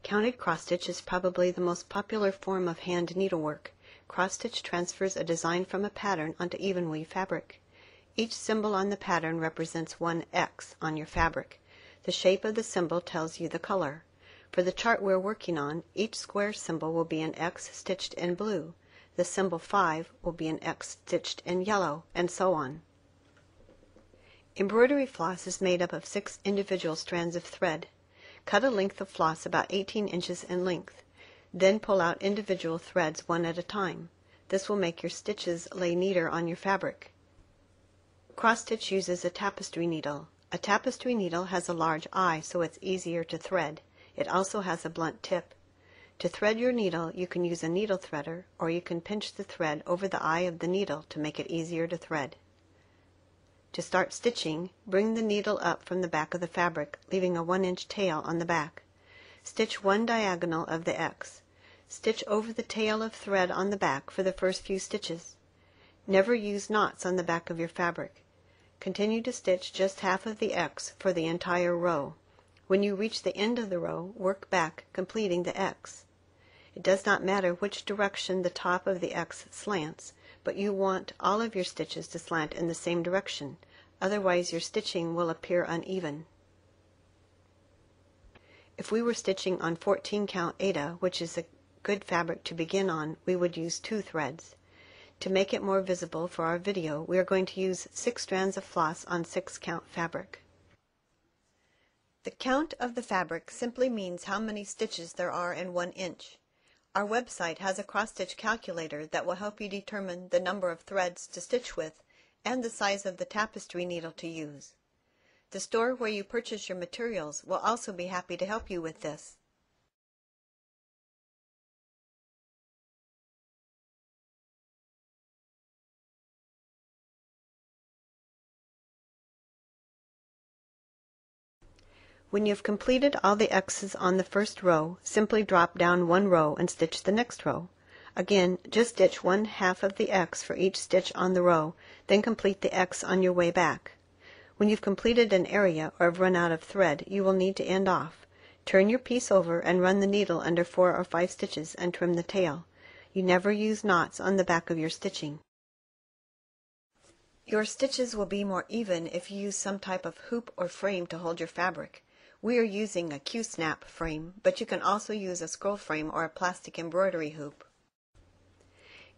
Counted cross-stitch is probably the most popular form of hand needlework. Cross-stitch transfers a design from a pattern onto even weave fabric. Each symbol on the pattern represents one X on your fabric. The shape of the symbol tells you the color. For the chart we're working on, each square symbol will be an X stitched in blue. The symbol 5 will be an X stitched in yellow, and so on. Embroidery floss is made up of 6 individual strands of thread. Cut a length of floss about 18 inches in length. Then pull out individual threads one at a time. This will make your stitches lay neater on your fabric. Cross-stitch uses a tapestry needle. A tapestry needle has a large eye, so it's easier to thread. It also has a blunt tip. To thread your needle, you can use a needle threader, or you can pinch the thread over the eye of the needle to make it easier to thread. To start stitching, bring the needle up from the back of the fabric, leaving a 1-inch tail on the back. Stitch one diagonal of the X. Stitch over the tail of thread on the back for the first few stitches. Never use knots on the back of your fabric. Continue to stitch just half of the X for the entire row. When you reach the end of the row, work back, completing the X. It does not matter which direction the top of the X slants, but you want all of your stitches to slant in the same direction. Otherwise your stitching will appear uneven. If we were stitching on 14 count Aida, which is a good fabric to begin on, we would use 2 threads. To make it more visible for our video, we are going to use 6 strands of floss on 6 count fabric. The count of the fabric simply means how many stitches there are in 1 inch. Our website has a cross-stitch calculator that will help you determine the number of threads to stitch with and the size of the tapestry needle to use. The store where you purchase your materials will also be happy to help you with this. When you've completed all the X's on the first row, simply drop down 1 row and stitch the next row. Again, just stitch 1/2 of the X for each stitch on the row, then complete the X on your way back. When you've completed an area or have run out of thread, you will need to end off. Turn your piece over and run the needle under 4 or 5 stitches and trim the tail. You never use knots on the back of your stitching. Your stitches will be more even if you use some type of hoop or frame to hold your fabric. We are using a Q-snap frame, but you can also use a scroll frame or a plastic embroidery hoop.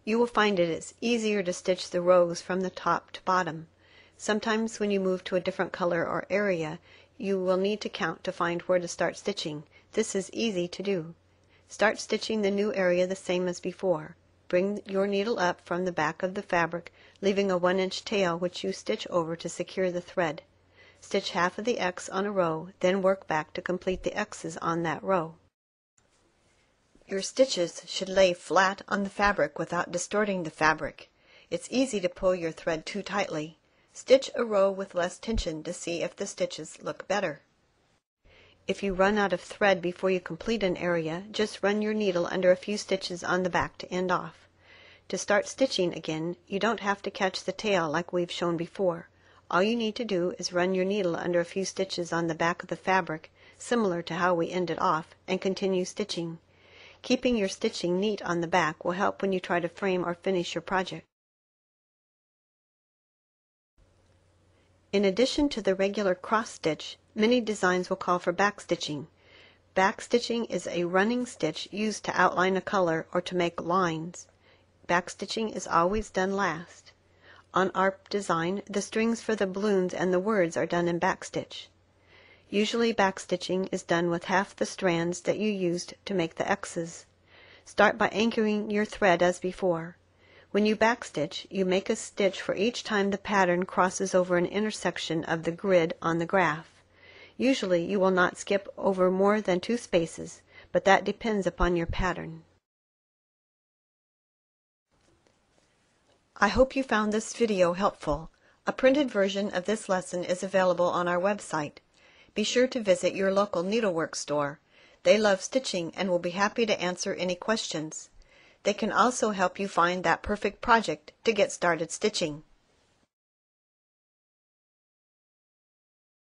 You will find it is easier to stitch the rows from the top to bottom. Sometimes when you move to a different color or area, you will need to count to find where to start stitching. This is easy to do. Start stitching the new area the same as before. Bring your needle up from the back of the fabric, leaving a 1-inch tail which you stitch over to secure the thread. Stitch half of the X on a row, then work back to complete the X's on that row. Your stitches should lay flat on the fabric without distorting the fabric. It's easy to pull your thread too tightly. Stitch a row with less tension to see if the stitches look better. If you run out of thread before you complete an area, just run your needle under a few stitches on the back to end off. To start stitching again, you don't have to catch the tail like we've shown before. All you need to do is run your needle under a few stitches on the back of the fabric, similar to how we ended off, and continue stitching. Keeping your stitching neat on the back will help when you try to frame or finish your project. In addition to the regular cross stitch, many designs will call for back stitching. Back stitching is a running stitch used to outline a color or to make lines. Back stitching is always done last. On our design, the strings for the balloons and the words are done in back stitch. Usually back stitching is done with half the strands that you used to make the X's. Start by anchoring your thread as before. When you backstitch, you make a stitch for each time the pattern crosses over an intersection of the grid on the graph. Usually you will not skip over more than 2 spaces, but that depends upon your pattern. I hope you found this video helpful. A printed version of this lesson is available on our website. Be sure to visit your local needlework store. They love stitching and will be happy to answer any questions. They can also help you find that perfect project to get started stitching.